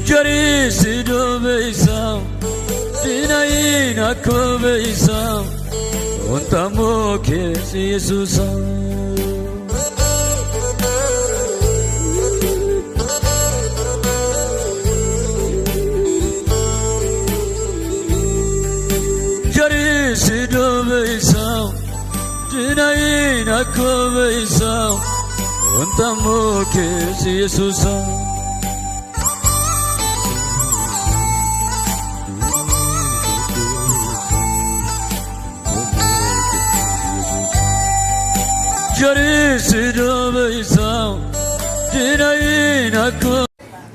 Jari sido beisa, dinain aku beisa, untamu ke Jesus. Jari sido beisa, dinain aku beisa, untamu ke Jesus.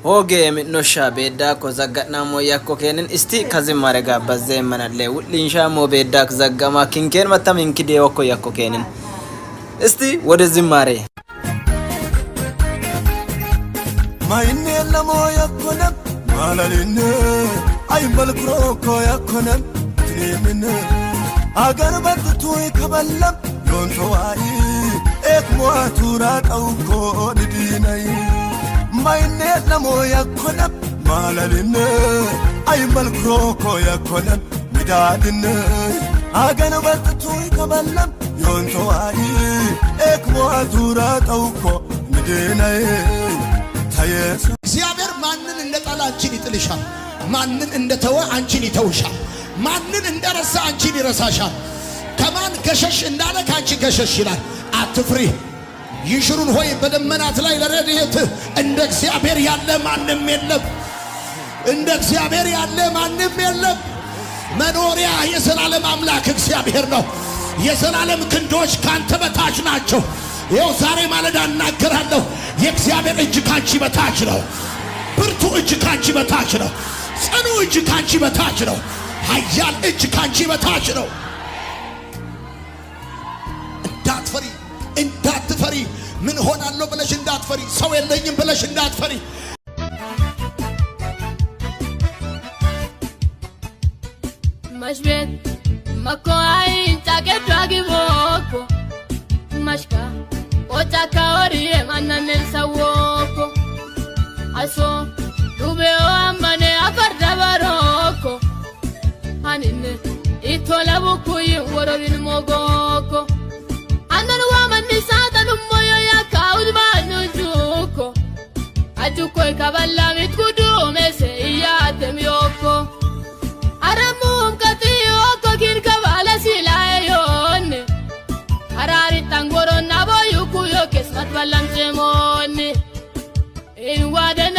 Oge mitnosha beda ko zaggadna mo yakko kenen isti kazim marega bazze manalle linsha mo beda zaggama kinken matam inkide wakko yakko kenen isti wode zimmare mayne lamo yakko nam malaline ay malkro ko yakko nam tinene agar badtu ikaballam yon tawai ek muatura tauko didinai mayne lamo yakona malaline ay malkro ko yakona midadine agana battu kaballam yon tawai ek muatura tauko didinai tayes እግዚአብሔር ማንን እንደጣላ አንቺን ይጥልሻል ማንን እንደተወ አንቺን ይተውሻል ማንን እንደረሳ አንቺን ይረሳሻል ከማን ገሸሽ እንዳለ ካንቺ ገሸሽ ይላል አትፍሪ ይሽሩን ሆይ በደመናት ላይ ለረድኤት እንደ እግዚአብሔር ያለ ማንም የለም እንደ እግዚአብሔር ያለ ማንም የለም መኖሪያ የዘላለም አምላክ እግዚአብሔር ነው የዘላለም ክንዶች ካንተ በታች ናቸው ይኸው ዛሬ ማለዳ እናገራለሁ የእግዚአብሔር እጅ ካንቺ በታች ነው ብርቱ እጅ ካንቺ በታች ነው ጽኑ እጅ ካንቺ በታች ነው ኃያል እጅ ካንቺ በታች ነው እንዳትፈሪ ምን ሆናለሁ ብለሽ እንዳትፈሪ ሰው የለኝም ብለሽ እንዳትፈሪ መሽቤት መኮይ ታቀዱ አግቦኮ ማሽካ ኦታካወሪ ማንነን ሰዎኮ አሶ ዱቤው አማኔ አፈርዳባሮኮ አንነ ኢቶላቡኩይ ወሮሪን ሞጎኮ አንነን ዋመን ሳተንም ሞዮ ያካውድ ባኑጁኮ አጁኮይ ካባላሚት ጉዱ መሴ ያተሚዮኮ አረሙም ከቲዮኮ ኪን ከባለ ሲላዮን አራሪ ታንጎሮና ቦዩኩ ዮኬስ ማትባላም ጀሞኒ ኢንዋደና